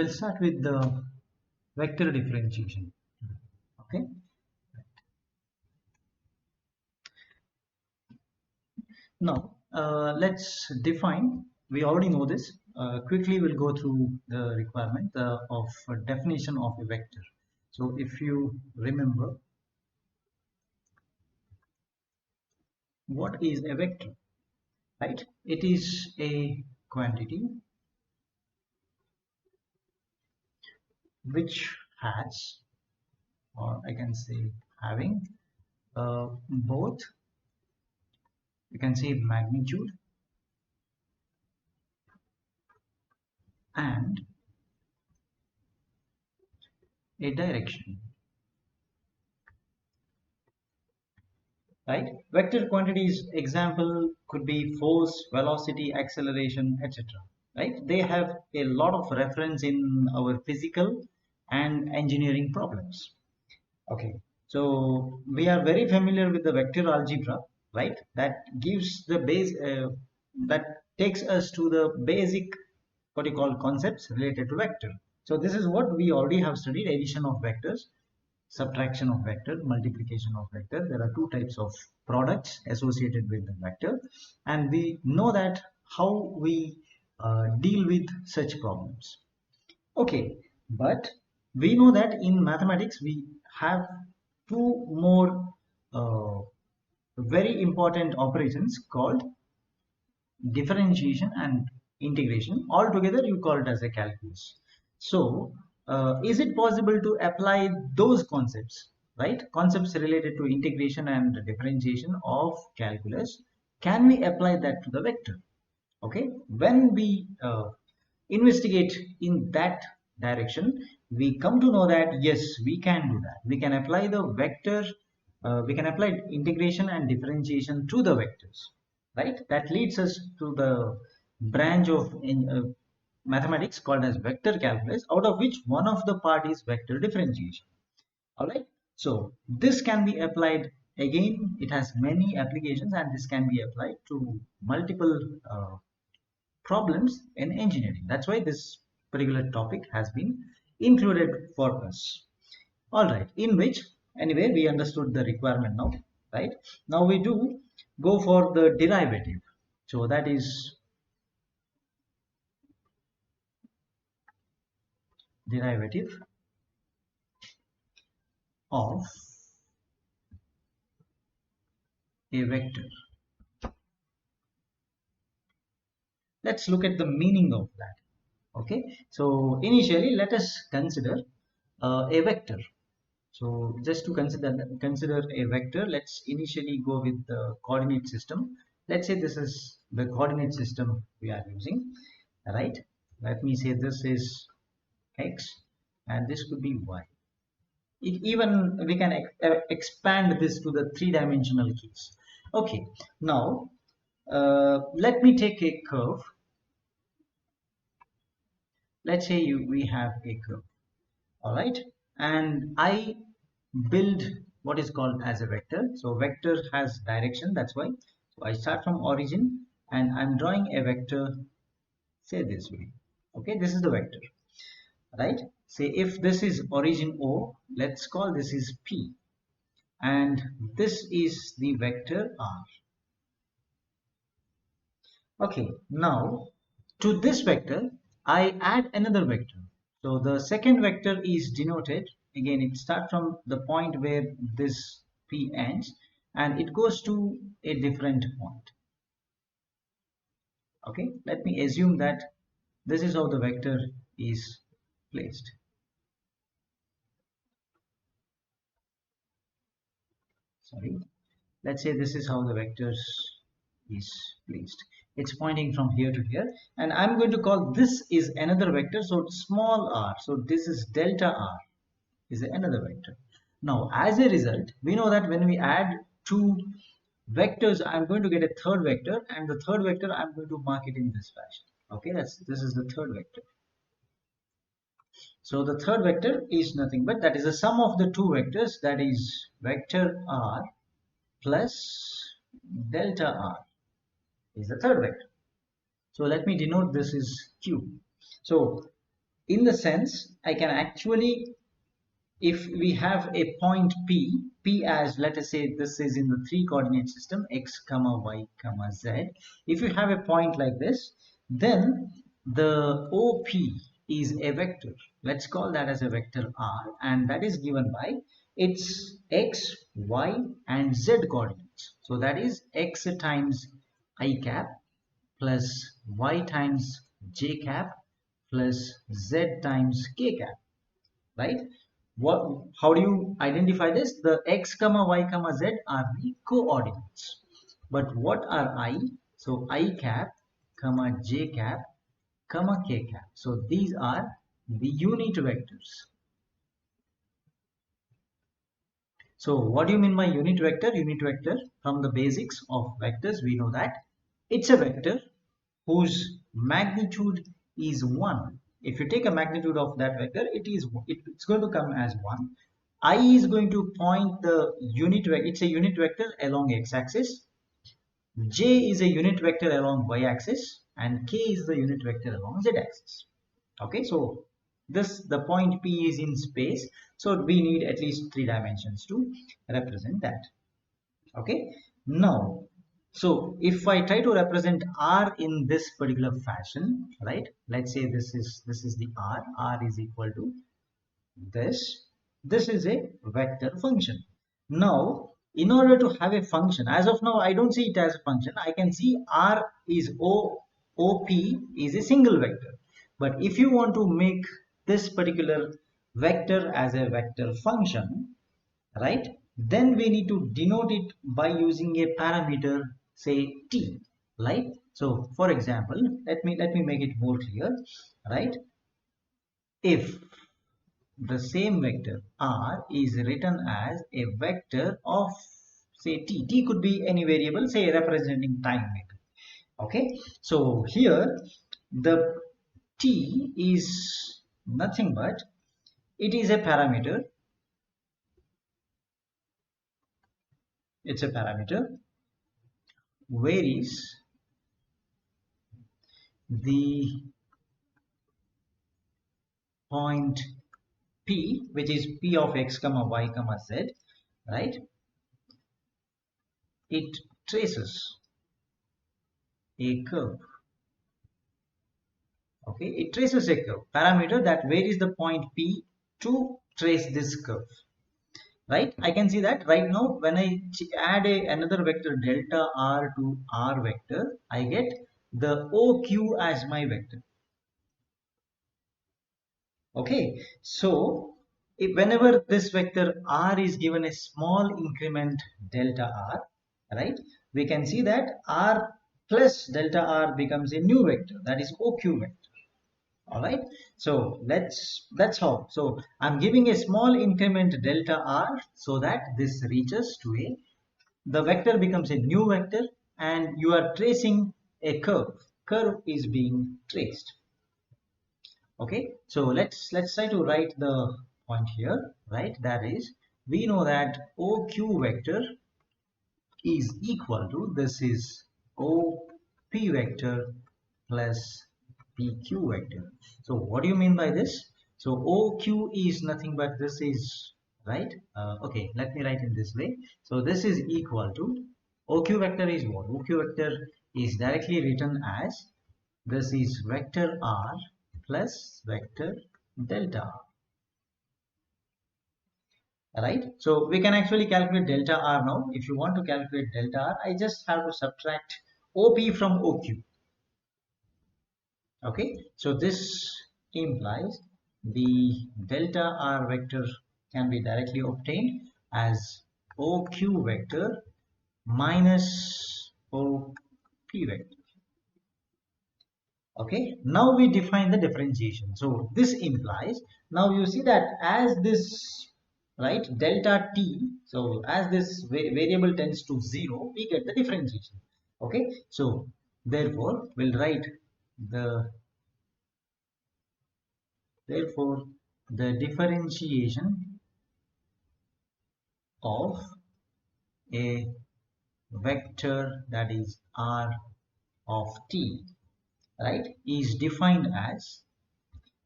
we'll start with the vector differentiation. Okay. Now let's define. We already know this. Quickly, we'll go through the requirement of a definition of a vector. So if you remember, what is a vector? Right? It is a quantity which has, or I can say having, both, you can say magnitude and a direction. Right? Vector quantities example could be force, velocity, acceleration, etc. Right? They have a lot of reference in our physical and engineering problems. Okay, so we are very familiar with the vector algebra, right? That gives the base, that takes us to the basic, what you call, concepts related to vector. So this is what we already have studied: addition of vectors, subtraction of vector, multiplication of vector. There are two types of products associated with the vector, and we know that how we deal with such problems. Okay, but we know that in mathematics we have two more very important operations called differentiation and integration. Altogether you call it as a calculus. So is it possible to apply those concepts, right? Concepts related to integration and differentiation of calculus, can we apply that to the vector? Okay, when we investigate in that direction, we come to know that yes, we can do that. We can apply the vector, we can apply integration and differentiation to the vectors, right? That leads us to the branch of mathematics called as vector calculus, out of which one of the part is vector differentiation. All right, so this can be applied. Again, it has many applications, and this can be applied to multiple problems in engineering. That's why this particular topic has been included for us. All right, in which, anyway, we understood the requirement now, right? Now we do go for the derivative. So that is derivative of a vector. Let's look at the meaning of that. Okay, so initially let us consider a vector. So just to consider a vector, let's initially go with the coordinate system. Let's say this is the coordinate system we are using, right? Let me say this is x and this could be y. Even we can expand this to the three-dimensional case. Okay, now let me take a curve. Let's say we have a curve, all right, and I build what is called as a vector. So vector has direction, that's why. So I start from origin and I'm drawing a vector, say this way. Okay, this is the vector, right? Say if this is origin O, let's call this is P, and this is the vector R. Okay, now to this vector I add another vector. So the second vector is denoted, again it starts from the point where this P ends and it goes to a different point. Okay, let me assume that this is how the vector is placed. Sorry, let's say this is how the vector is placed. It's pointing from here to here, and I'm going to call this is another vector, so small r. So this is delta r is another vector. Now as a result, we know that when we add two vectors, I'm going to get a third vector, and the third vector I'm going to mark it in this fashion. Okay, this is the third vector. So the third vector is nothing but that is the sum of the two vectors, that is vector r plus delta r is the third vector. So let me denote this is q. So in the sense I can actually, if we have a point P as, let us say this is in the 3 coordinate system, x comma y comma z. If you have a point like this, then the OP is a vector. Let's call that as a vector R, and that is given by its x, y and z coordinates. So that is x times I cap plus y times j cap plus z times k cap, right? How do you identify this? The x comma y comma z are the coordinates, but what are I? So I cap comma j cap comma k cap, so these are the unit vectors. So what do you mean by unit vector? Unit vector, from the basics of vectors, we know that it's a vector whose magnitude is 1. If you take a magnitude of that vector, it's going to come as 1. I is going to point the unit vector. It's a unit vector along x-axis. J is a unit vector along y-axis, and k is the unit vector along z-axis. Okay, so the point P is in space, so we need at least 3 dimensions to represent that. Okay, now, so if I try to represent R in this particular fashion, right? Let's say this is the R. R is equal to this. This is a vector function. Now, in order to have a function, as of now, I don't see it as a function. I can see R is OP is a single vector. But if you want to make this particular vector as a vector function, right, then we need to denote it by using a parameter, say t, right? So for example, let me make it more clear, right? If the same vector r is written as a vector of, say, t could be any variable, say representing time maybe. Okay, so here the t is nothing but it is a parameter. It's a parameter where is the point P, which is P of x comma y comma z, right? It traces a curve. Okay, it traces a curve parameter that varies the point P to trace this curve, right? I can see that right now when I add another vector delta r to r vector, I get the OQ as my vector. Okay, so whenever this vector r is given a small increment delta r, right, we can see that r plus delta r becomes a new vector, that is OQ vector. All right, so that's how. So I'm giving a small increment delta r so that this reaches to a, the vector becomes a new vector, and you are tracing a curve is being traced. Okay, so let's try to write the point here, right? That is, we know that OQ vector is equal to, this is OP vector plus PQ vector. So what do you mean by this? So OQ is nothing but this is, right? Okay, let me write in this way. So this is equal to, OQ vector is what? OQ vector is directly written as, this is vector R plus vector delta R. Right, so we can actually calculate delta R now. If you want to calculate delta R, I just have to subtract OP from OQ. Okay, so this implies the delta R vector can be directly obtained as OQ vector minus OP vector. Okay, now we define the differentiation. So this implies, now you see that as this, right, delta t, so as this variable tends to 0, we get the differentiation. Okay, so therefore we'll write the, therefore the differentiation of a vector, that is r of t, right, is defined as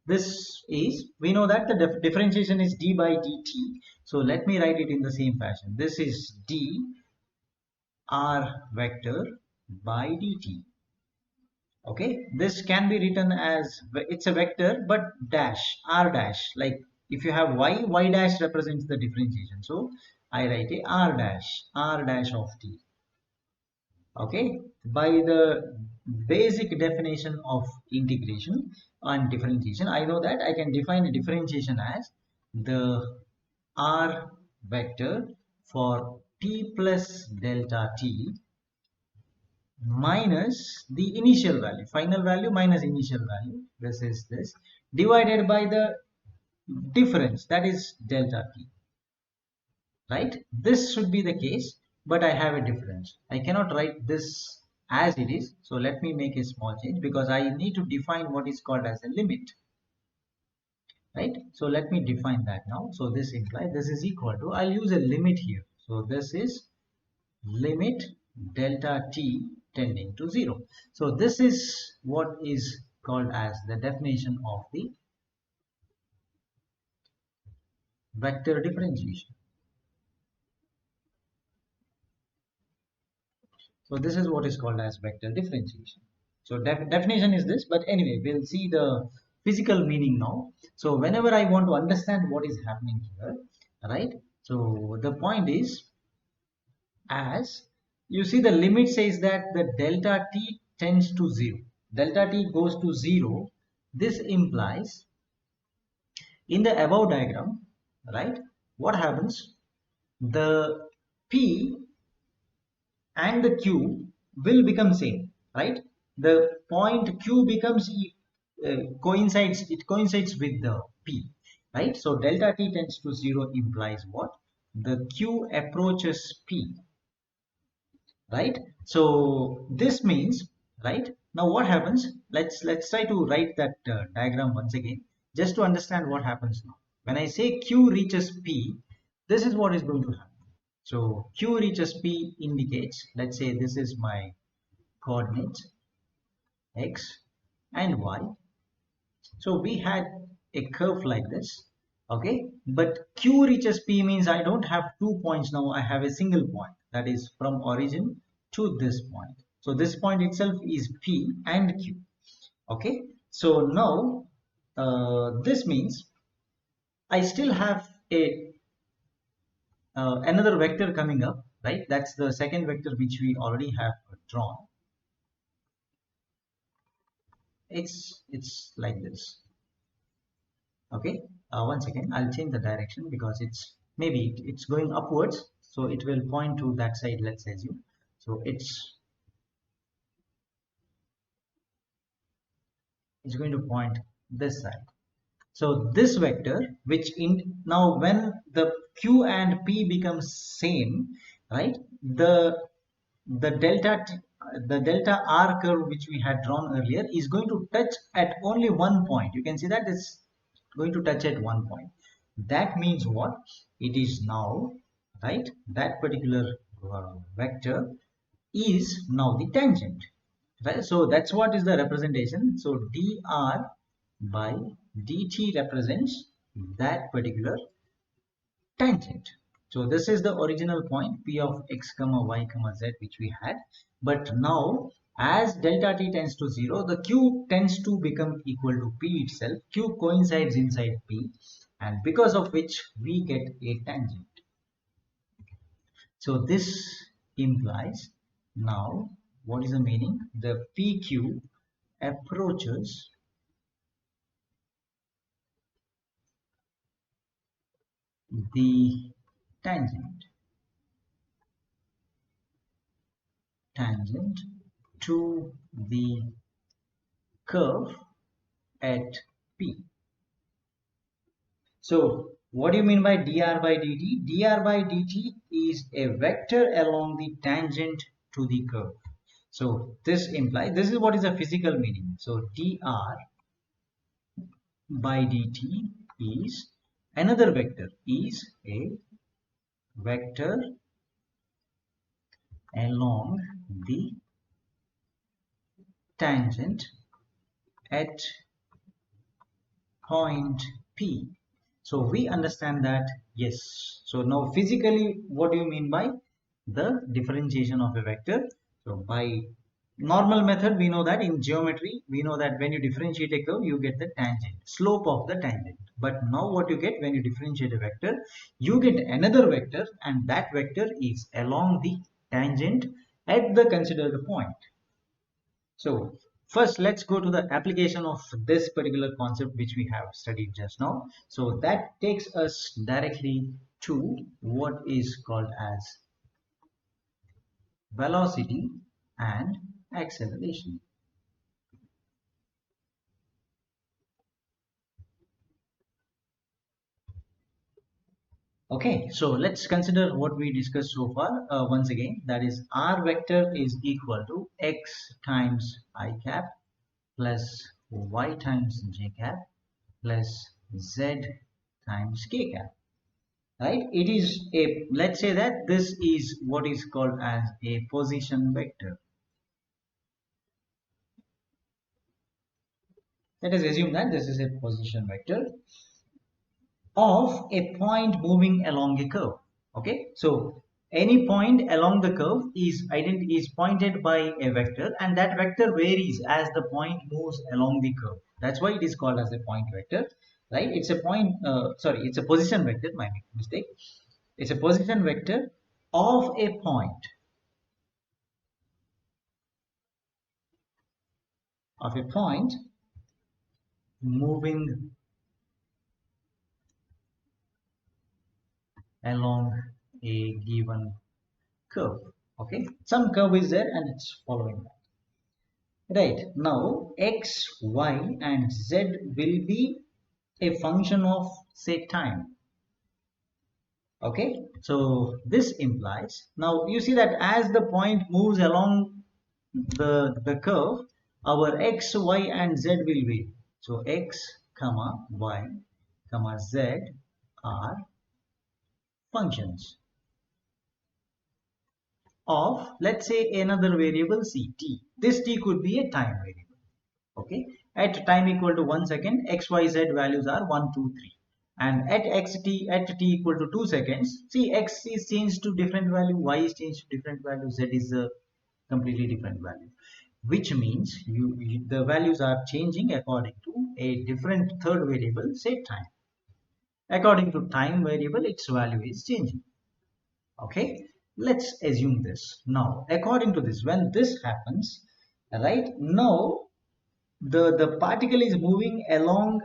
this is, we know that the differentiation is d by dt. So let me write it in the same fashion. This is d r vector by dt. Okay, this can be written as, it's a vector but dash, r dash, like if you have y dash represents the differentiation, so I write a r dash of t. Okay, by the basic definition of integration and differentiation, I know that I can define a differentiation as the r vector for t plus delta t minus the initial value, final value minus initial value, this is this, divided by the difference, that is delta t, right? This should be the case, but I have a difference. I cannot write this as it is, so let me make a small change because I need to define what is called as a limit, right? So let me define that now. So this implies this is equal to, I'll use a limit here. So this is limit delta t tending to 0. So this is what is called as the definition of the vector differentiation. So this is what is called as vector differentiation. So definition is this, but anyway, we'll see the physical meaning now. So whenever I want to understand what is happening here, right? So the point is, as you see, the limit says that the delta t tends to 0. Delta t goes to 0. This implies in the above diagram, right? What happens? The p and the q will become same, right? The point q becomes coincides with the p, right? So delta t tends to 0 implies what? The q approaches p, right? So this means, right, now what happens, let's try to write that diagram once again just to understand what happens now. When I say q reaches p, this is what is going to happen. So q reaches p indicates, let's say this is my coordinates x and y. So we had a curve like this, okay, but q reaches p means I don't have 2 points now, I have a single point, that is from origin to this point. So this point itself is p and q, okay. So now this means I still have a another vector coming up, right? That's the second vector which we already have drawn. It's like this. Okay, once again I'll change the direction because it's maybe it's going upwards, so it will point to that side, let's assume. So it's going to point this side. So this vector, which in now when the q and p becomes same, right, the the delta r curve which we had drawn earlier is going to touch at only one point. You can see that it's going to touch at one point. That means what? It is now, right, that particular vector is now the tangent, right? So that's what is the representation. So dr by dt represents that particular tangent. So this is the original point p of x comma y comma z which we had, but now as delta t tends to 0, the q tends to become equal to p itself. Q coincides inside p, and because of which we get a tangent. So this implies, now what is the meaning? The pq approaches the tangent to the curve at p. So what do you mean by dr by dt? Dr by dt is a vector along the tangent to the curve. So this implies, this is what is the physical meaning. So dr by dt is another vector, is a vector along the tangent at point P. So we understand that, yes. So now physically, what do you mean by the differentiation of a vector? So by normal method, we know that in geometry, we know that when you differentiate a curve, you get the tangent, slope of the tangent. But now what you get when you differentiate a vector, you get another vector, and that vector is along the tangent at the considered point. So first let's go to the application of this particular concept which we have studied just now. So that takes us directly to what is called as velocity and acceleration. Okay, so let's consider what we discussed so far once again. That is, r vector is equal to x times I cap plus y times j cap plus z times k cap. Right, it is a, let's say that this is what is called as a position vector. Let us assume that this is a position vector of a point moving along a curve. Okay, so any point along the curve is pointed by a vector, and that vector varies as the point moves along the curve. That's why it is called as a point vector. Right, it's a point, sorry, it's a position vector, my mistake. It's a position vector of a point moving along a given curve. Okay, some curve is there and it's following that. Right, now x, y and z will be a function of, say, time. Okay, so this implies, now you see that as the point moves along the curve, our x, y and z will vary. So x comma y comma z are functions of, let's say, another variable c, t. This t could be a time variable. Okay, at time equal to 1 second, x, y, z values are 1, 2, 3. And at t equal to 2 seconds, see, x is changed to different value, y is changed to different value, z is a completely different value, which means the values are changing according to a different third variable, say time. According to time variable, its value is changing. Okay, let's assume this. Now according to this, when this happens, right, now the particle is moving along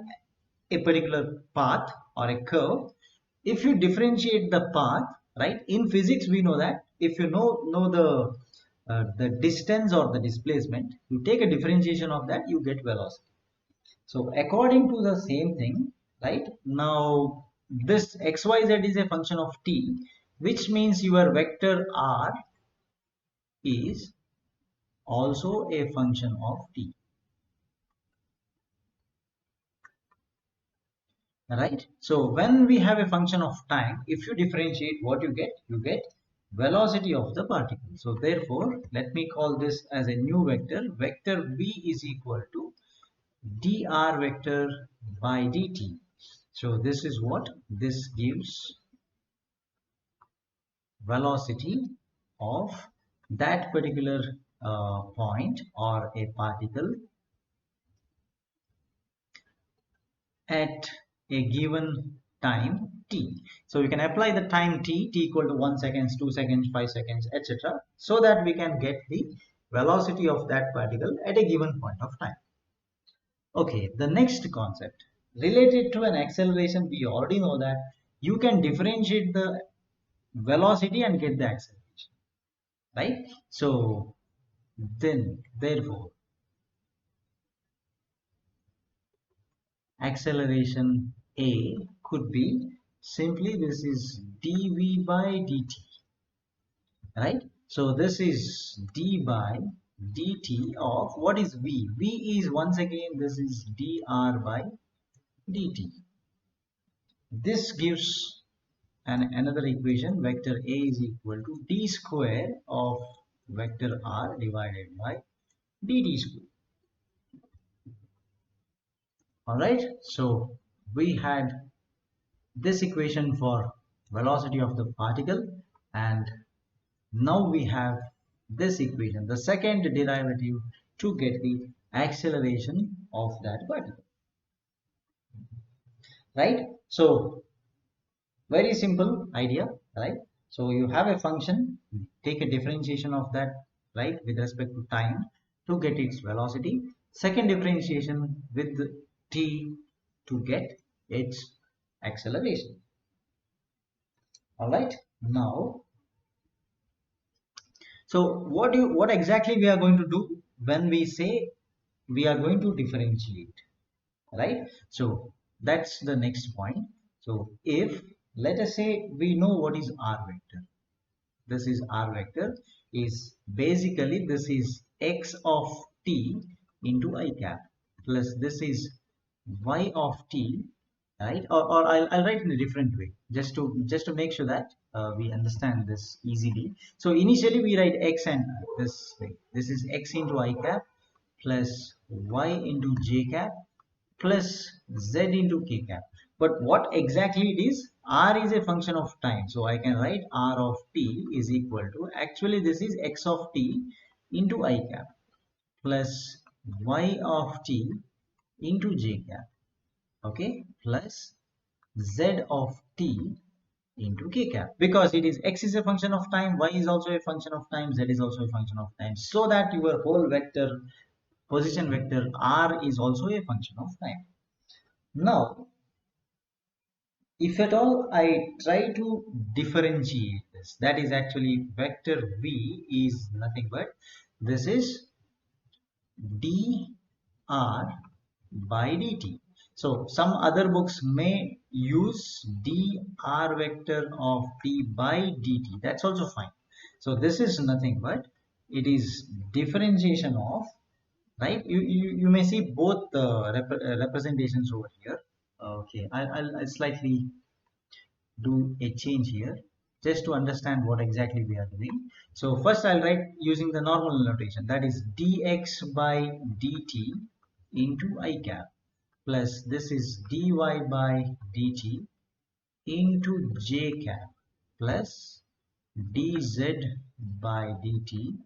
a particular path or a curve. If you differentiate the path, right, in physics we know that if you know the distance or the displacement, you take a differentiation of that, you get velocity. So according to the same thing, right, now this xyz is a function of t, which means your vector r is also a function of t. Right, so when we have a function of time, if you differentiate, what you get velocity of the particle. So therefore, let me call this as a new vector. Vector v is equal to dr vector by dt. So this is what this gives, velocity of that particular point or a particle at a given time t. So we can apply the time t equal to 1 seconds, 2 seconds, 5 seconds, etc. so that we can get the velocity of that particle at a given point of time. Okay, the next concept related to an acceleration, we already know that you can differentiate the velocity and get the acceleration, right? So then therefore acceleration a could be simply, this is dv by dt, right? So this is d by dt of, what is v? V is, once again, this is dr by dt. This gives another equation, vector a is equal to d square of vector r divided by dt square. All right, so we had this equation for velocity of the particle, and now we have this equation, the second derivative, to get the acceleration of that particle, right? So very simple idea, right? So you have a function, take a differentiation of that, right, with respect to time to get its velocity. Second differentiation with t to get its acceleration. All right. Now, so what exactly we are going to do when we say we are going to differentiate, right? So that's the next point. So if, let us say, we know what is r vector, this is r vector, is basically this is x of t into I cap, plus this is y of t, right? Or I'll write in a different way, just to make sure that we understand this easily. So initially we write x and this way, this is x into I cap plus y into j cap plus z into k cap. But what exactly it is? R is a function of time. So I can write r of t is equal to, actually this is x of t into I cap plus y of t into j cap, okay, plus z of t into k cap, because it is x is a function of time, y is also a function of time, z is also a function of time, so that your whole vector, position vector r, is also a function of time. Now if at all I try to differentiate this, that is actually vector v is nothing but this is dr by dt. So some other books may use dr vector of t by dt. That's also fine. So this is nothing but it is differentiation of, right? You may see both representations over here. Okay, I'll slightly do a change here just to understand what exactly we are doing. So first I'll write using the normal notation, that is dx by dt into I cap plus this is dy by dt into j cap plus dz by dt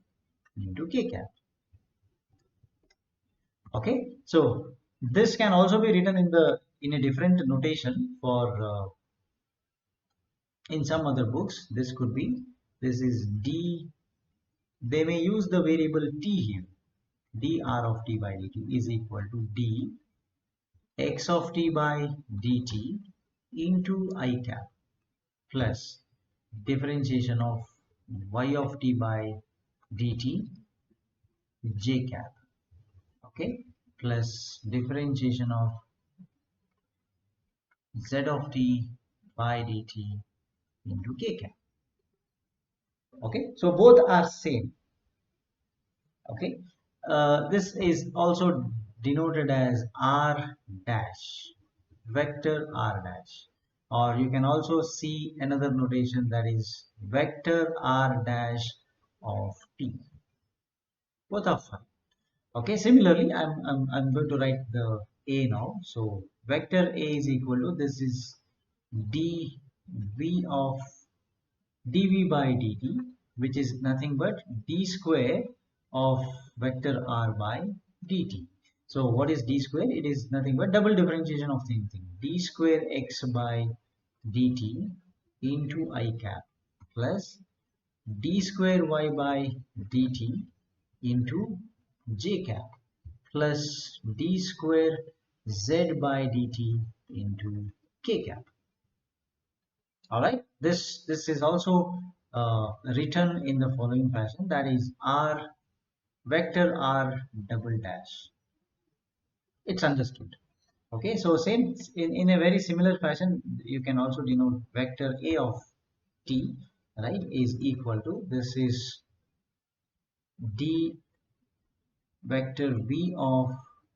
into k cap. Okay, so this can also be written in a different notation for in some other books. This could be, this is d, they may use the variable t here, dr of t by dt is equal to d x of t by dt into I cap plus differentiation of y of t by dt j cap, okay, plus differentiation of z of t by dt into k cap. Okay, so both are same. Okay, this is also denoted as r dash, vector r dash, or you can also see another notation, that is vector r dash of t. Both are fine. Okay, similarly I'm going to write the a now. So vector a is equal to, this is dv of dv by dt, which is nothing but d square of vector r by dt. So what is d square? It is nothing but double differentiation of same thing, d square x by dt into I cap plus d square y by dt into j cap plus d square z by dt into k cap. All right, this is also written in the following fashion, that is r vector r double dash. It's understood. Okay, so same in a very similar fashion you can also denote vector a of t, right, is equal to, this is d vector v of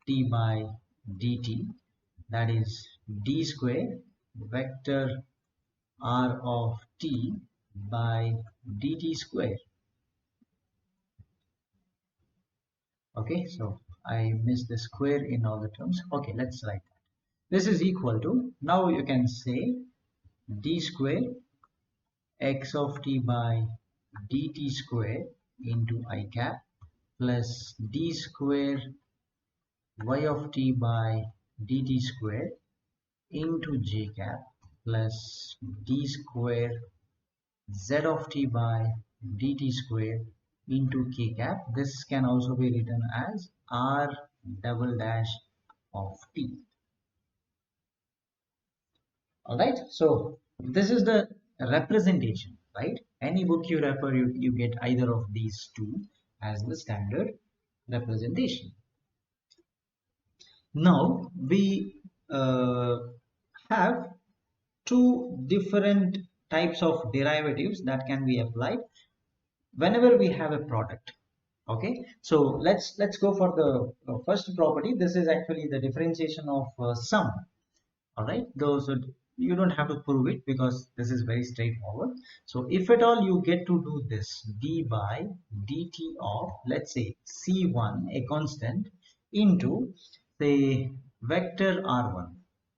t by dt, that is d square vector r of t by dt square. Okay, so I missed the square in all the terms. Okay, let's write that. This is equal to, now you can say d square x of t by dt square into I cap plus d square y of t by dt square into j cap plus d square z of t by dt square into k cap. This can also be written as r double dash of t. All right, so this is the representation, right? Any book you refer, you get either of these two as the standard representation. Now we have two different types of derivatives that can be applied whenever we have a product. Okay, so let's go for the first property. This is actually the differentiation of sum. All right, those you don't have to prove it because this is very straightforward. So if at all you get to do this d by dt of, let's say, c1, a constant, into the vector r1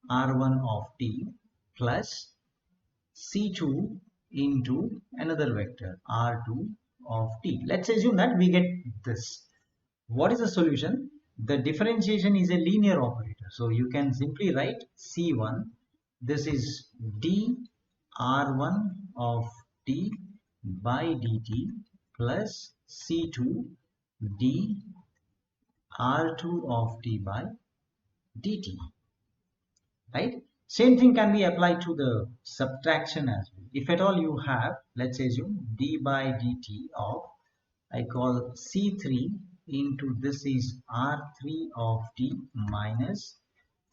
of t plus c2 into another vector r2 of t. Let's assume that we get this. What is the solution? The differentiation is a linear operator. So you can simply write C1. This is d r1 of t by dt plus C2 d r2 of t by dt. Right? Same thing can be applied to the subtraction as well. If at all you have, let's assume d by dt of, I call C3 into, this is R3 of t minus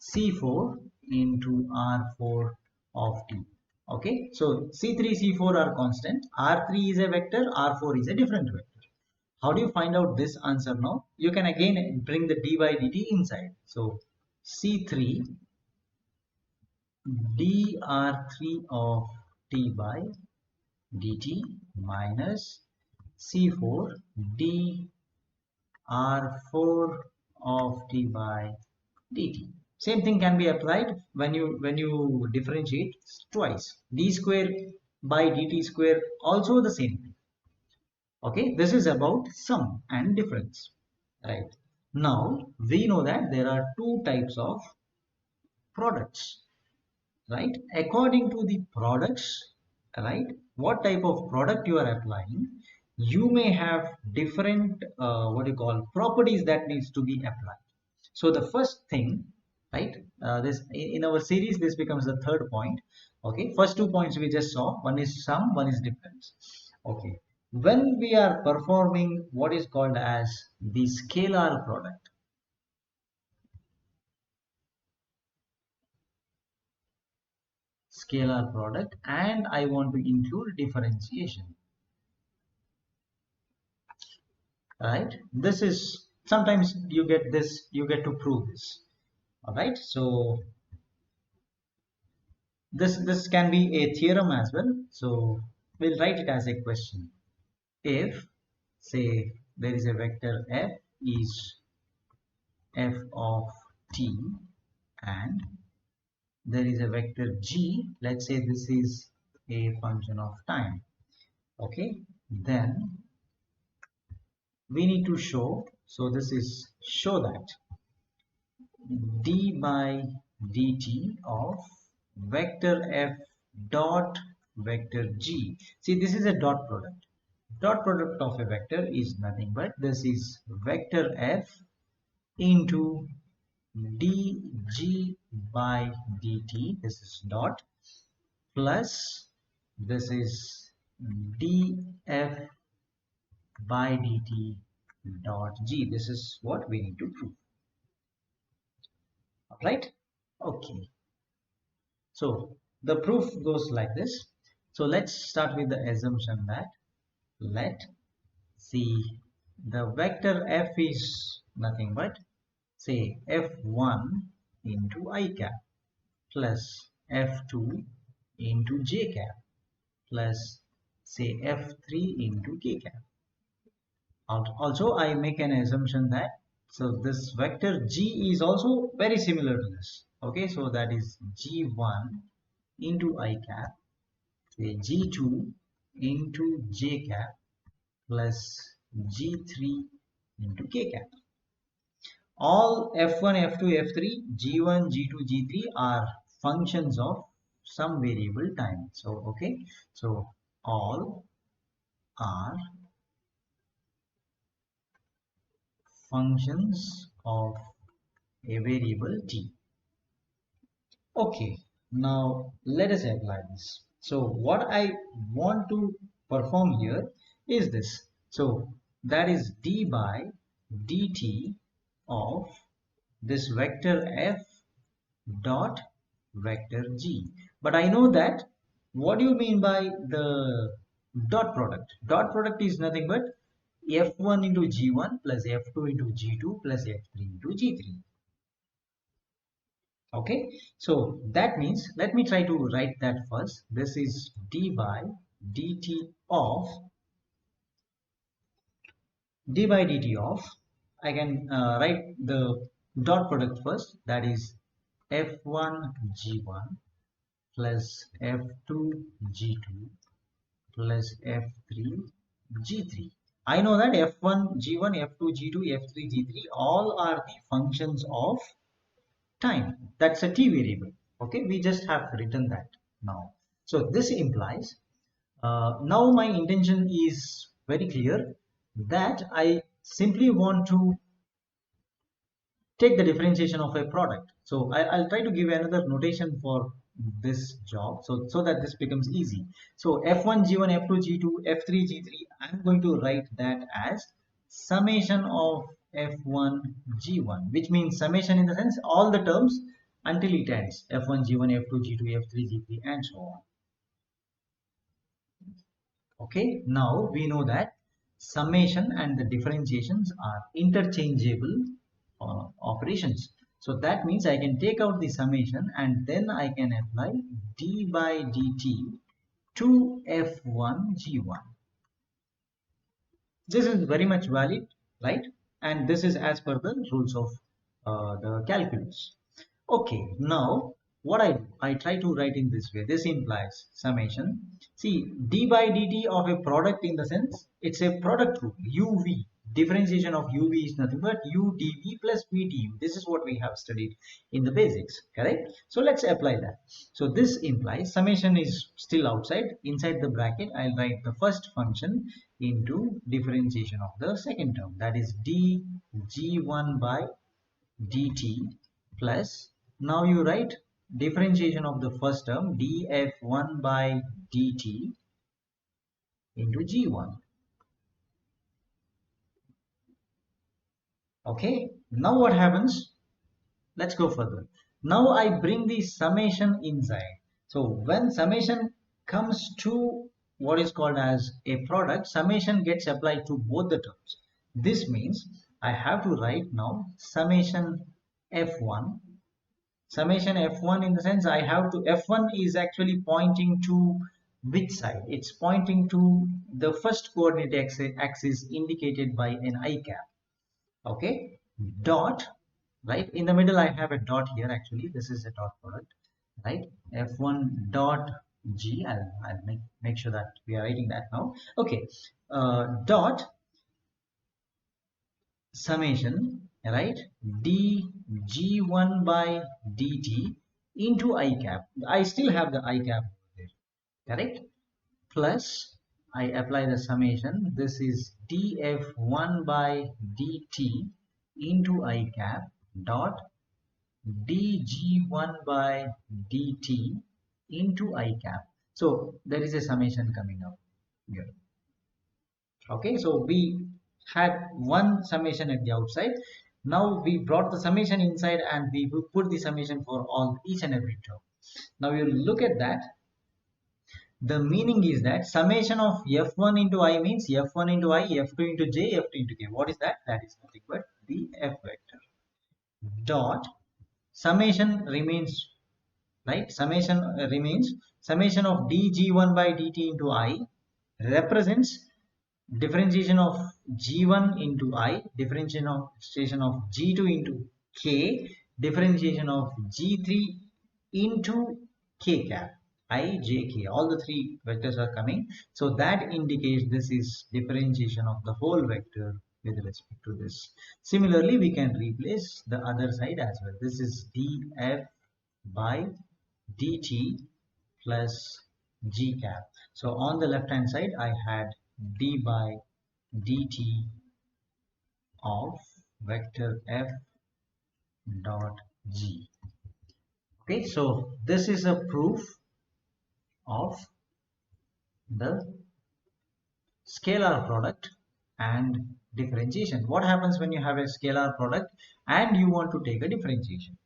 C4 into R4 of t. Okay, so C3, C4 are constant, R3 is a vector, R4 is a different vector. How do you find out this answer now? You can again bring the d by dt inside. So C3 dr3 of t by dt minus C4 dr4 of t by dt. Same thing can be applied when you differentiate twice. D square by dt square, also the same thing. Okay, this is about sum and difference. Right. Now we know that there are two types of products. Right, according to the products, right, what type of product you are applying, you may have different what you call properties that needs to be applied. So the first thing, right, this in our series, this becomes the third point. Okay, first 2 points we just saw, one is sum, one is difference. Okay, when we are performing what is called as the scalar product, and I want to include differentiation, right? This is, sometimes you get this, you get to prove this. All right, so this can be a theorem as well, so we'll write it as a question. If, say, there is a vector f is f of t, and there is a vector g, let's say this is a function of time. Okay, then we need to show, so this is show that d by dt of vector f dot vector g. See, this is a dot product. Dot product of a vector is nothing but this is vector f into dg by dt, this is dot, plus this is df by dt dot g. This is what we need to prove. Right? Okay. So the proof goes like this. So let's start with the assumption that, let see, the vector f is nothing but, say, f1 into I cap plus f2 into j cap plus, say, f3 into k cap. Also I make an assumption that, so this vector g is also very similar to this. Okay, so that is G1 into I cap, say G2 into J cap plus G3 into K cap. All F1, F2, F3, G1, G2, G3 are functions of some variable time. So, okay, so all are functions of a variable t. Okay, now let us apply this. So what I want to perform here is this. So that is d by dt of this vector f dot vector g. But I know that what do you mean by the dot product? Dot product is nothing but f1 into g1 plus f2 into g2 plus f3 into g3. Okay, so that means let me try to write that first. This is d by dt of I can write the dot product first, that is f1 g1 plus f2 g2 plus f3 g3. I know that f1 g1 f2 g2 f3 g3 all are the functions of time. That's a t variable. Okay, we just have written that now. So this implies now my intention is very clear, that I simply want to take the differentiation of a product. So I'll try to give another notation for this job, so that this becomes easy. So f1 g1 f2 g2 f3 g3, I'm going to write that as summation of f1 g1, which means summation in the sense all the terms until it ends, f1 g1 f2 g2 f3 g3 and so on. Okay, now we know that summation and the differentiations are interchangeable operations. So that means I can take out the summation and then I can apply d by dt to f1 g1. This is very much valid, right? And this is as per the rules of the calculus. Okay, now what I try to write in this way. This implies summation. See, d by dt of a product, in the sense it's a product rule, uv. Differentiation of uv is nothing but u dv plus v du. This is what we have studied in the basics, correct? So let's apply that. So this implies summation is still outside. Inside the bracket, I'll write the first function into differentiation of the second term, that is d g1 by dt plus, now you write differentiation of the first term, df1 by dt into g1. Okay, now what happens? Let's go further. Now I bring the summation inside. So when summation comes to what is called as a product, summation gets applied to both the terms. This means I have to write now summation f1. Summation f1 in the sense I have to, f1 is actually pointing to which side? It's pointing to the first coordinate axis indicated by an I cap. Okay, dot, right? In the middle I have a dot here, actually this is a dot product, right? f1 dot g, I'll make sure that we are writing that now. Okay, dot summation, right, d g1 by dt into I cap. I still have the I cap there, correct? Plus I apply the summation. This is df1 by dt into I cap dot dg1 by dt into I cap. So there is a summation coming up here. Okay, so we had one summation at the outside. Now we brought the summation inside and we will put the summation for all each and every term. Now you look at that. The meaning is that summation of f1 into I means f1 into I, f2 into j, f2 into k. What is that? That is nothing but the f vector. Dot summation remains, right? Summation remains. Summation of dg1 by dt into I represents differentiation of g1 into I, differentiation of g2 into k, differentiation of G3 into k cap, I, j, k, all the three vectors are coming. So that indicates this is differentiation of the whole vector with respect to this. Similarly, we can replace the other side as well. This is df by dt plus g cap. So on the left hand side, I had d by dt of vector f dot g. Okay, so this is a proof of the scalar product and differentiation. What happens when you have a scalar product and you want to take a differentiation?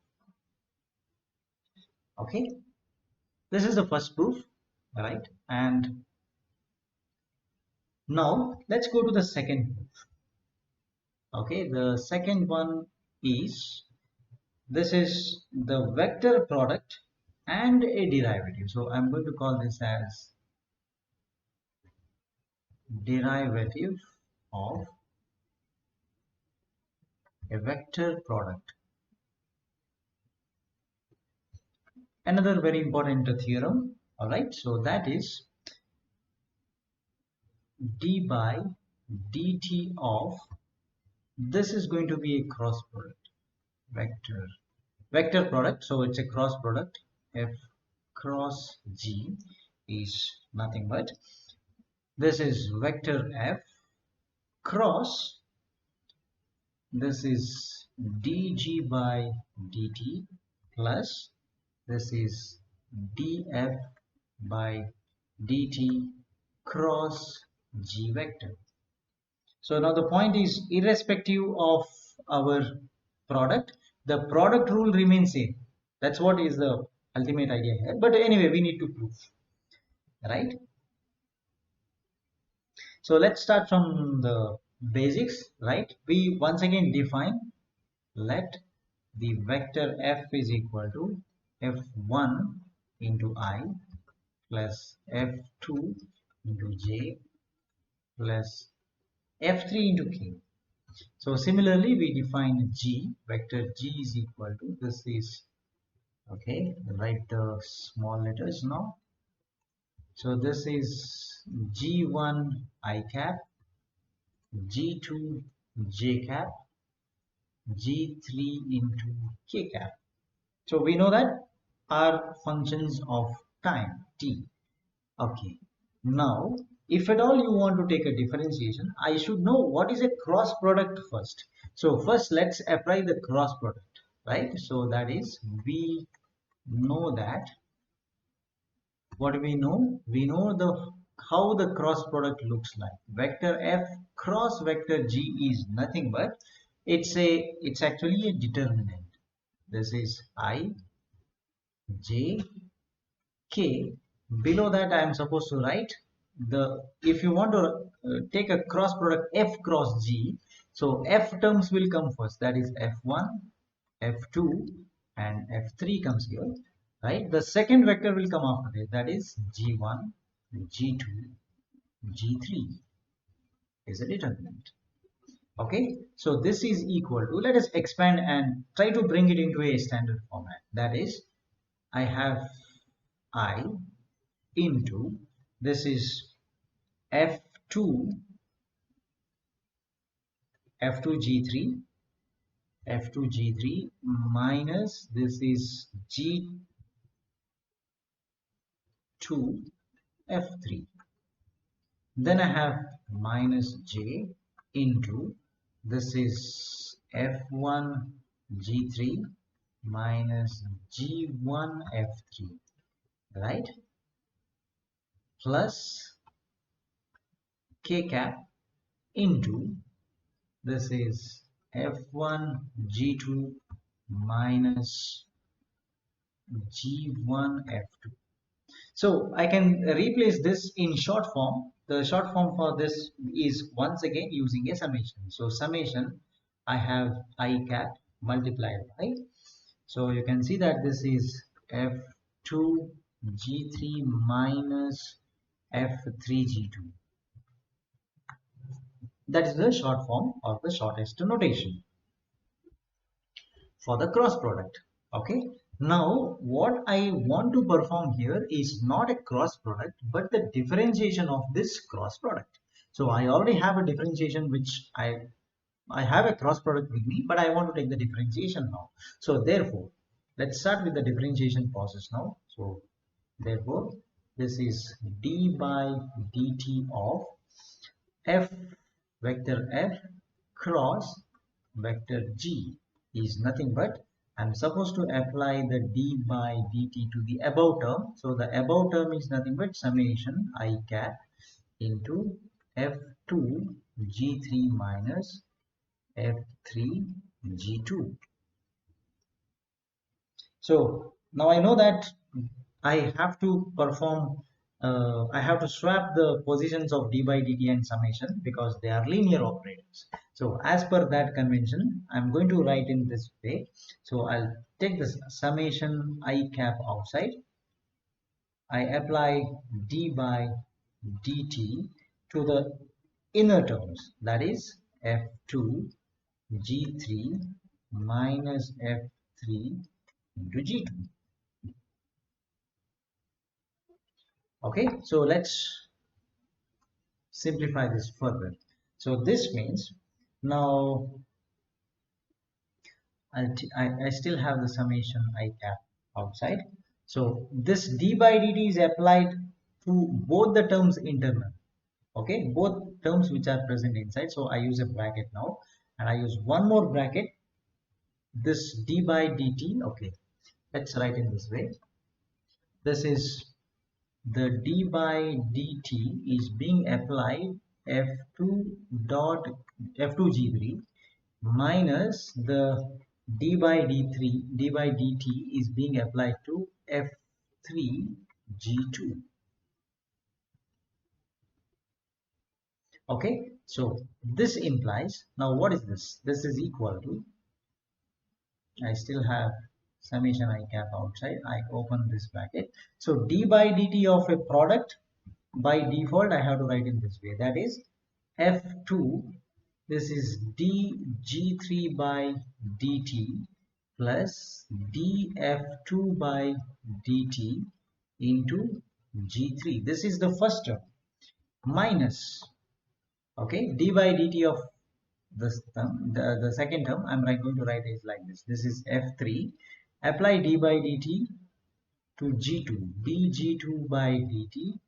Okay, this is the first proof, right? And now let's go to the second proof. Okay, the second one is, this is the vector product and a derivative. So I'm going to call this as derivative of a vector product. Another very important theorem. All right, so that is d by dt of, this is going to be a cross product, vector product. So it's a cross product. F cross g is nothing but, this is vector f cross, this is dg by dt plus, this is df by dt cross g vector. So now the point is, irrespective of our product, the product rule remains same. That's what is the ultimate idea here. But anyway, we need to prove, right? So let's start from the basics, right? We once again define, let the vector f is equal to f1 into I plus f2 into j plus f3 into k. So similarly, we define g, vector g is equal to, this is, okay, write the small letters now. So this is g1 I cap, g2 j cap, g3 into k cap. So we know that are functions of time t. Okay, now if at all you want to take a differentiation, I should know what is a cross product first. So first let's apply the cross product, right? So that is, we know that, what do we know? We know the how the cross product looks like. Vector f cross vector g is nothing but, it's actually a determinant. This is I, j, k. Below that I am supposed to write the, if you want to take a cross product f cross g, so f terms will come first, that is f1, f2 and f3 comes here, right? The second vector will come after this, that is g1, g2, g3 is a determinant. Okay, so this is equal to, let us expand and try to bring it into a standard format. That is, I have I into, this is f2 g3 minus, this is g2 f3. Then I have minus j into, this is f1 g3 minus g1 f3, right? Plus k cap into, this is f1 g2 minus g1 f2. So I can replace this in short form. The short form for this is once again using a summation. So summation, I have I cap multiplied by, so you can see that this is f2 g3 minus f3 g2. That is the short form or the shortest notation. for the cross product. Okay, now what I want to perform here is not a cross product but the differentiation of this cross product. So I already have a differentiation which I have a cross product with me, but I want to take the differentiation now. So therefore, let's start with the differentiation process now. So therefore, this is d by dt of f vector f cross vector g is nothing but I'm supposed to apply the d by dt to the above term. So the above term is nothing but summation I cap into f2 g3 minus f3 g2. So now I know that I have to perform, I have to swap the positions of d by dt and summation because they are linear operators. So as per that convention, I'm going to write in this way. So I'll take this summation I cap outside. I apply d by dt to the inner terms, that is f2 g3 minus f3 into g2. Okay, so let's simplify this further. So this means now I still have the summation I cap outside. So this d by dt is applied to both the terms internal. Okay, both terms which are present inside. So I use a bracket now and I use one more bracket, this d by dt. Okay, let's write in this way. This is the d by dt is being applied f2 dot f2g3 minus the d by dt is being applied to f3g2. Okay, so this implies, now what is this? This is equal to, I still have summation I cap outside, I open this bracket. So d by dt of a product, by default I have to write in this way, that is f2, this is dg3 by dt plus df2 by dt into g3. This is the first term minus, okay, d by dt of this term, the second term I'm going to write is like this. This is f3, apply d by dt to g2, dg2 by dt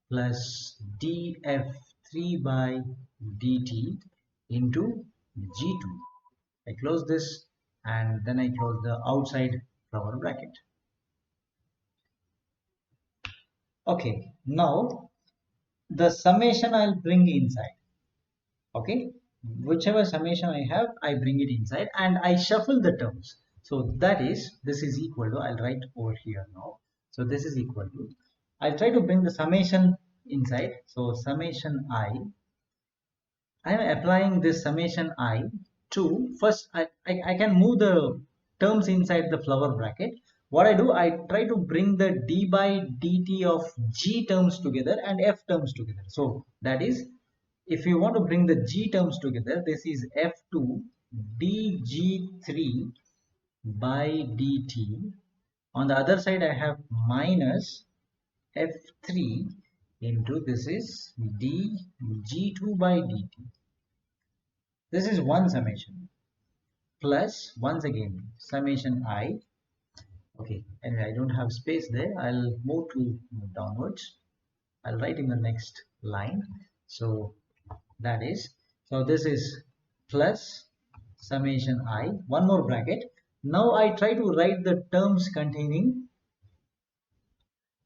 plus df3 by dt into g2. I close this and then I close the outside flower bracket. Okay, now the summation I'll bring inside. Okay, whichever summation I have, I bring it inside and I shuffle the terms. So that is, this is equal to, I'll write over here now. So this is equal to, I'll try to bring the summation inside. So summation I am applying this summation I to, first I can move the terms inside the flower bracket. What I do, I try to bring the d by dt of g terms together and f terms together. So that is, if you want to bring the g terms together, this is f2 dg3 by dt. On the other side I have minus f3 into, this is dg2 by dt. This is one summation plus, once again, summation I. Okay, anyway, I don't have space there. I'll move to downwards. I'll write in the next line. So that is, so this is plus summation I, one more bracket. Now I try to write the terms containing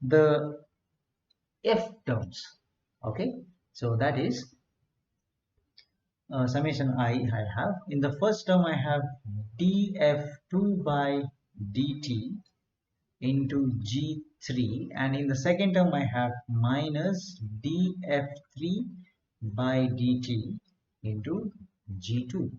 the f terms. Okay, so that is summation I have. In the first term I have df2 by dt into g3, and in the second term I have minus df3 by dt into g2.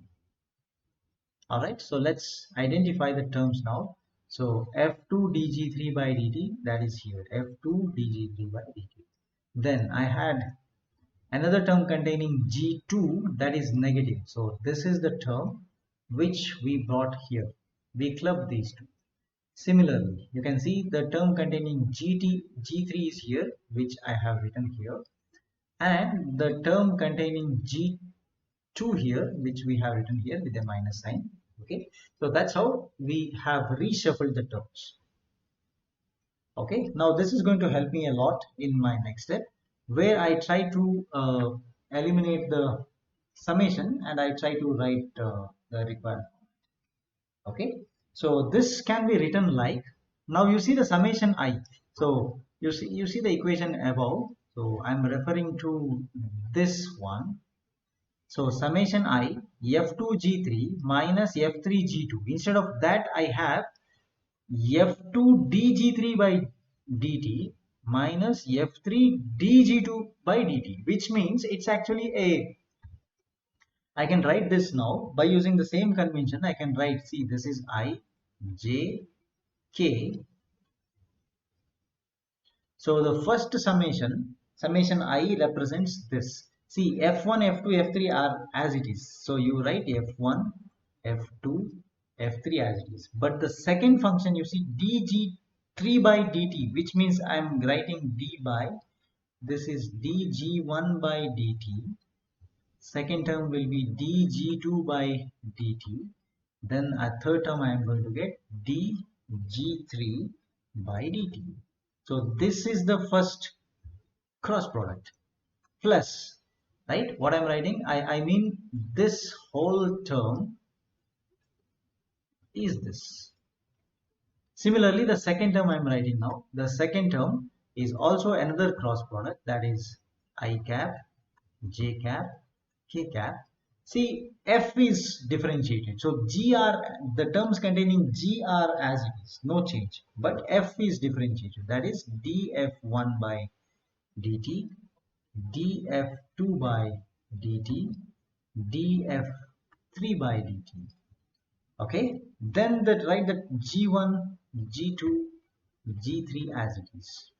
Alright, so let's identify the terms now. So f2 dg3 by dt, that is here, f2 dg3 by dt. Then I had another term containing g2, that is negative. So this is the term which we brought here. we club these two. Similarly, you can see the term containing G3 is here, which I have written here, and the term containing G2 here, which we have written here with a minus sign. Okay, so that's how we have reshuffled the terms. Okay, now this is going to help me a lot in my next step, where I try to eliminate the summation and I try to write the required. Okay, so this can be written like, now you see the summation I, so you see the equation above, so I'm referring to this one. So summation I f2g3 minus f3g2, instead of that I have f2 dg3 by dt minus f3 dg2 by dt, which means it's actually a, I can write this now by using the same convention. I can write, see, this is I, j, k. So the first summation I represents this. See, f1, f2, f3 are as it is. So you write f1, f2, f3 as it is. But the second function, you see, dg3 by dt, which means I'm writing d by, this is dg1 by dt. Second term will be dg2 by dt. Then a third term I am going to get dg3 by dt. So this is the first cross product plus, right? What I'm writing, I mean this whole term is this. Similarly, the second term I'm writing now, the second term is also another cross product, that is I cap, j cap, k cap. See, f is differentiated, so gr, the terms containing gr as it is, no change, but f is differentiated, that is df1 by dt, df2 by dt, df3 by dt. Okay, then that write that g1, g2, g3 as it is.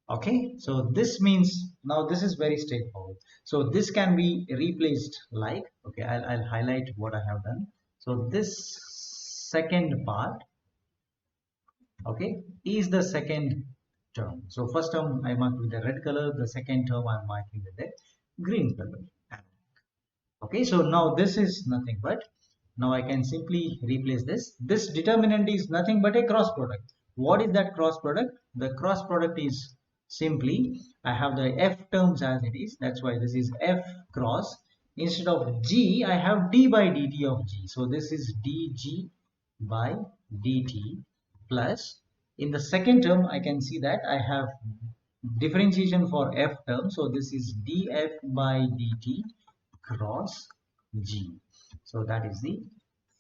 Okay, so this means, now this is very straightforward. So this can be replaced like, okay, I'll highlight what I have done. So this second part, okay, is the second term. So first term I marked with the red color, the second term I'm marking with the green color. Okay, so now this is nothing but, now I can simply replace this. This determinant is nothing but a cross product. What is that cross product? The cross product is simply, I have the f terms as it is, that's why this is f cross. Instead of g, I have d by dt of g. So this is dg by dt plus, in the second term I can see that I have differentiation for f term. So this is df by dt cross g. So that is the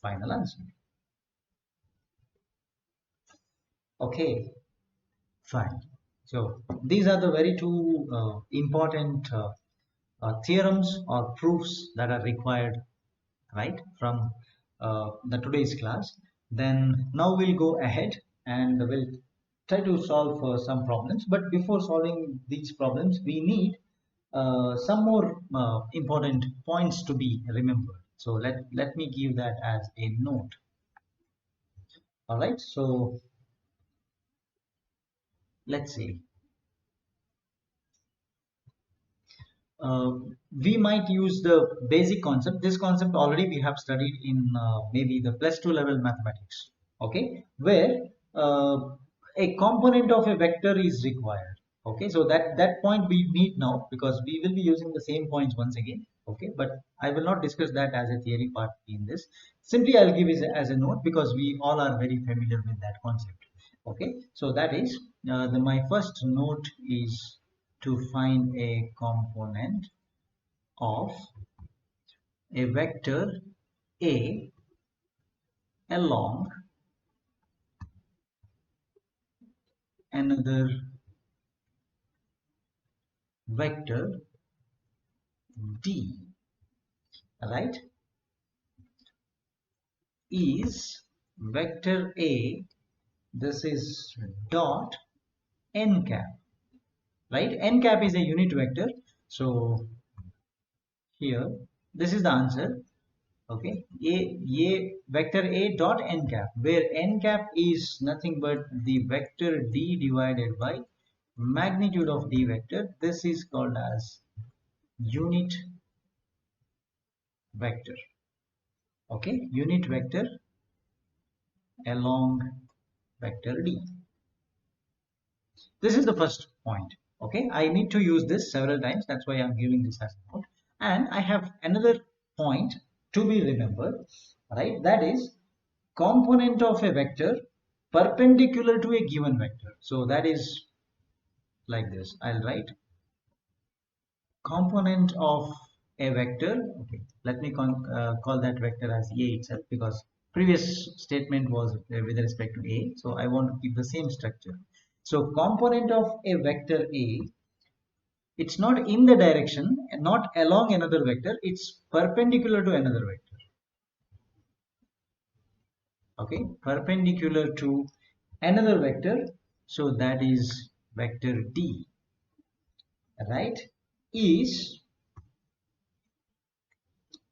final answer. Okay, fine. So these are the very two important theorems or proofs that are required, right, from the today's class. Then now we'll go ahead and we'll try to solve some problems. But before solving these problems, we need some more important points to be remembered. So let me give that as a note. All right, so let's see. uh, we might use the basic concept. This concept already we have studied in maybe the +2 level mathematics, okay, where a component of a vector is required. Okay, so that point we need now, because we will be using the same points once again. Okay, but I will not discuss that as a theory part in this. Simply I'll give it as a note, because we all are very familiar with that concept. Okay, so that is my first note is to find a component of a vector A along another vector D, right, is vector A, this is dot n cap, right? N cap is a unit vector. So here, this is the answer. Okay, a vector a dot n cap, where n cap is nothing but the vector d divided by magnitude of d vector. This is called as unit vector. Okay, unit vector along vector d. This is the first point. Okay, I need to use this several times. That's why I'm giving this as a note. And I have another point to be remembered, right? That is component of a vector perpendicular to a given vector. So that is like this. I'll write component of a vector. Okay, let me call that vector as a itself, because previous statement was with respect to a, so I want to keep the same structure. So component of a vector a, it's not in the direction and not along another vector, it's perpendicular to another vector. Okay, perpendicular to another vector, so that is vector d, right, is,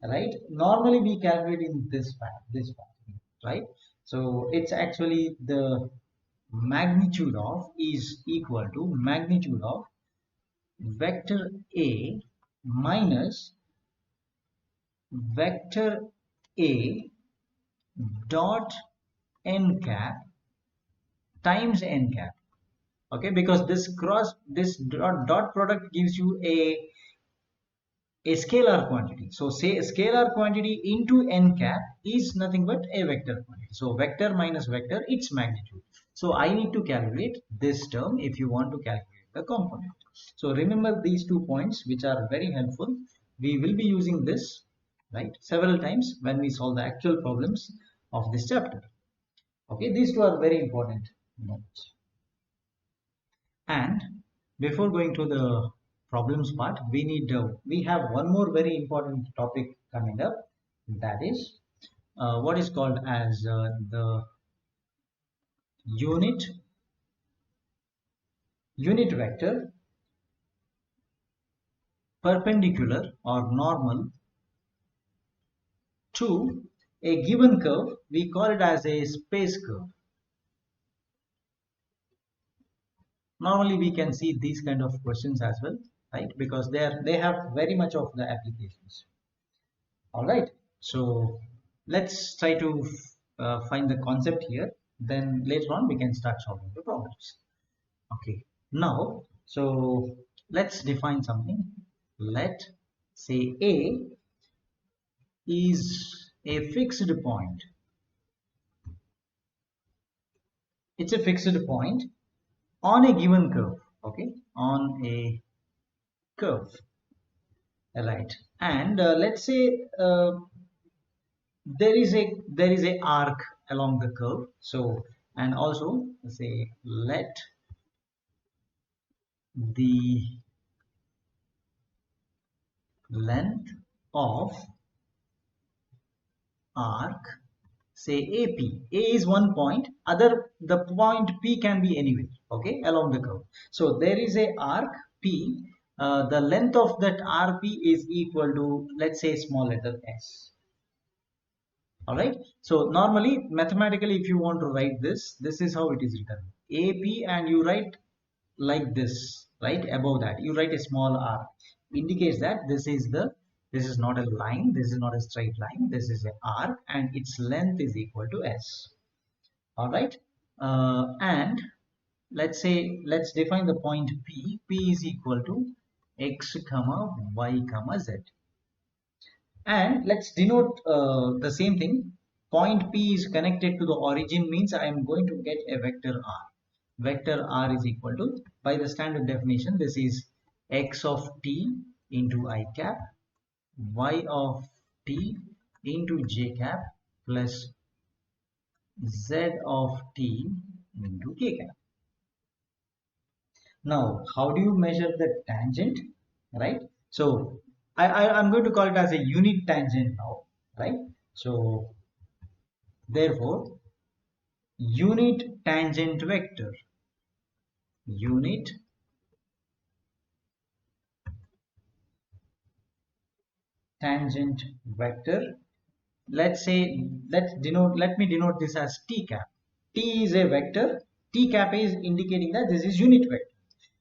right, normally we calculate in this path, right? So it's actually the magnitude of is equal to magnitude of vector a minus vector a dot n cap times n cap. Okay, because this dot product gives you a scalar quantity. So say a scalar quantity into n cap is nothing but a vector quantity. So vector minus vector, its magnitude. So I need to calculate this term if you want to calculate the component. So remember these 2 points, which are very helpful. We will be using this, right, several times when we solve the actual problems of this chapter. Okay, these two are very important notes. And before going to the problems part, we have one more very important topic coming up. That is what is called as the unit vector perpendicular or normal to a given curve. We call it as a space curve. Normally we can see these kind of questions as well, right, because they have very much of the applications. All right, so let's try to find the concept here, then later on we can start solving the problems. Okay, now so let's define something. Let say a is a fixed point. It's a fixed point on a given curve. Okay, on a curve, right? And let's say there is a arc along the curve. So, and also say let the length of arc, say AP. A is one point, the point P can be anywhere, okay, along the curve. So there is a arc P. The length of that RP is equal to, let's say, small letter s. All right. So normally, mathematically, if you want to write this is how it is written. AP, and you write like this, right? Above that, you write a small r. Indicates that this is not a line, this is not a straight line, this is an arc, and its length is equal to s. All right. And let's define the point P. P is equal to x comma y comma z. And let's denote the same thing. Point P is connected to the origin, means I am going to get a vector r. Vector r is equal to, by the standard definition, this is x of t into I cap, y of t into j cap, plus z of t into k cap. Now, how do you measure the tangent, right? So I'm going to call it as a unit tangent now, right? So therefore, unit tangent vector, unit tangent vector let's say, let me denote this as t cap. T is a vector. T cap is indicating that this is unit vector,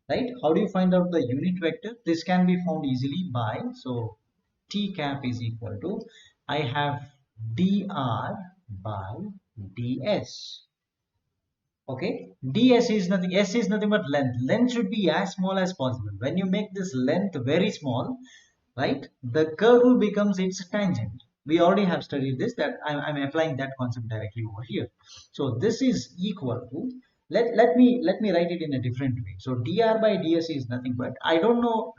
right? How do you find out the unit vector? This can be found easily by, so t cap is equal to, I have dr by ds. Okay, ds is nothing, s is nothing but length. Length should be as small as possible. When you make this length very small, right, the curve becomes its tangent. We already have studied this, that I'm applying that concept directly over here. So this is equal to, let me write it in a different way. So dr by ds is nothing but, I don't know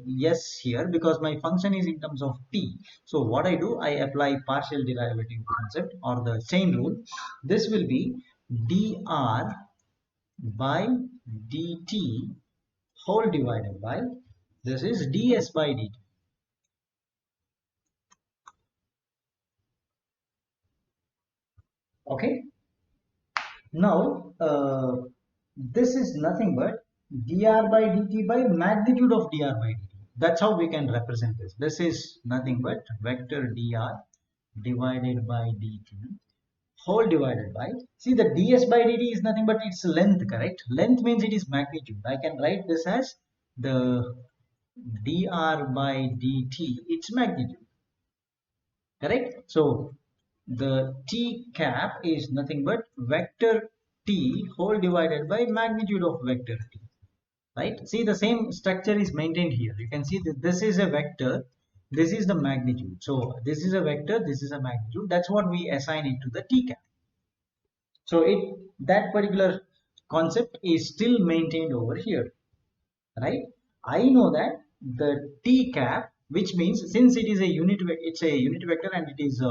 yes here, because my function is in terms of t. So what I do, I apply partial derivative concept or the chain rule. This will be dr by dt whole divided by, this is ds by dt. Okay, now this is nothing but dr by dt by magnitude of dr by dt. That's how we can represent this. This is nothing but vector dr divided by dt whole divided by, see, the ds by dt is nothing but its length, correct? Length means it is magnitude. I can write this as the dr by dt, its magnitude, correct? So the t cap is nothing but vector t whole divided by magnitude of vector t, right? See, the same structure is maintained here. You can see that this is a vector, this is the magnitude. So this is a vector, this is a magnitude. That's what we assign it to the t cap. So it, that particular concept is still maintained over here, right? I know that the t cap, which means since it is a unit, it's a unit vector and it is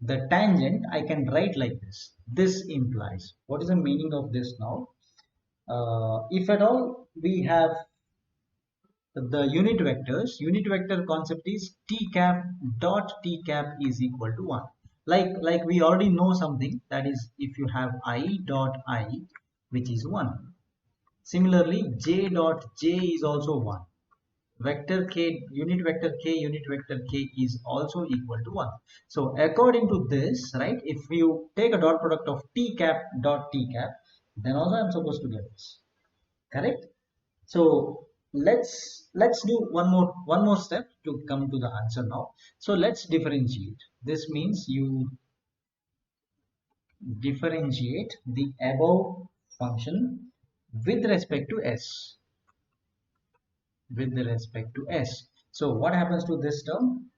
the tangent, I can write like this. This implies, what is the meaning of this now? If at all we have the unit vector concept is t cap dot t cap is equal to 1. Like we already know something, that is, if you have I dot I, which is 1. Similarly, j dot j is also 1. Vector k, unit vector k is also equal to 1. So according to this, right, if you take a dot product of t cap dot t cap, then also I'm supposed to get this, correct? So let's do one more step to come to the answer now. So let's differentiate. This means you differentiate the above function with respect to s, with respect to s. So what happens to this term?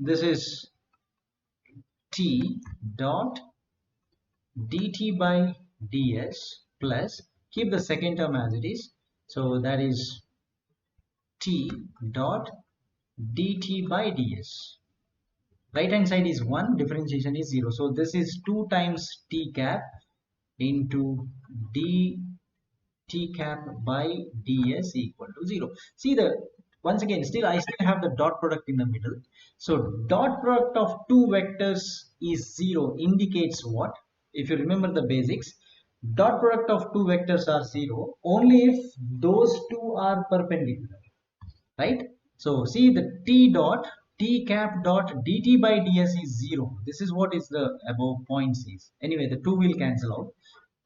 This is t dot dt by ds plus, keep the second term as it is, so that is t dot dt by ds. Right hand side is 1, differentiation is 0. So this is 2 times t cap into d t cap by ds equal to 0. See, the once again, still I still have the dot product in the middle. So dot product of two vectors is 0 indicates what? If you remember the basics, dot product of two vectors are 0 only if those two are perpendicular, right? So see, the t dot t cap dot dt by ds is 0. This is what is the above point says. Anyway, the 2 will cancel out.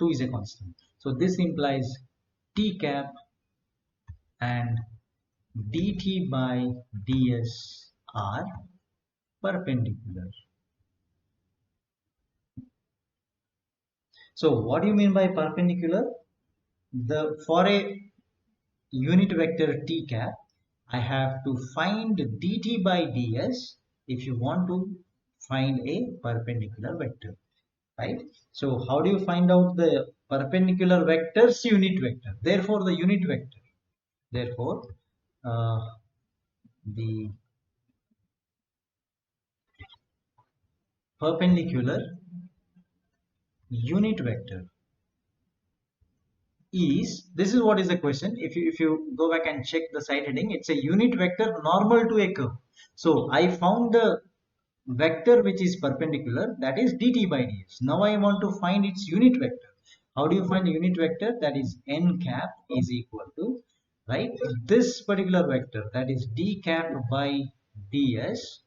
2 is a constant. So this implies t cap and dt by ds are perpendicular. So what do you mean by perpendicular? For a unit vector t cap, I have to find dt by ds if you want to find a perpendicular vector, right? So how do you find out the perpendicular vector's unit vector? Therefore, the unit vector. Therefore, the perpendicular unit vector is, this is what is the question. If you go back and check the side heading, it's a unit vector normal to a curve. So I found the vector which is perpendicular, that is dt by ds. Now I want to find its unit vector. How do you find a unit vector? That is n cap is equal to, right, this particular vector, that is d cap by ds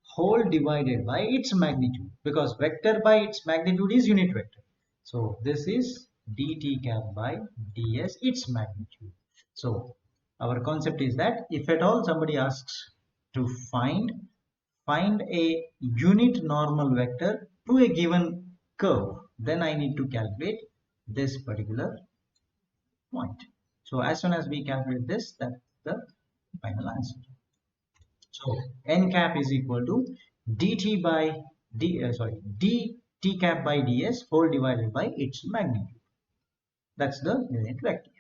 whole divided by its magnitude, because vector by its magnitude is unit vector. So this is dt cap by ds its magnitude. So our concept is that if at all somebody asks to find a unit normal vector to a given curve, then I need to calculate this particular point. So as soon as we calculate this, that's the final answer. So n cap is equal to dt by dt cap by ds whole divided by its magnitude. That's the unit vector.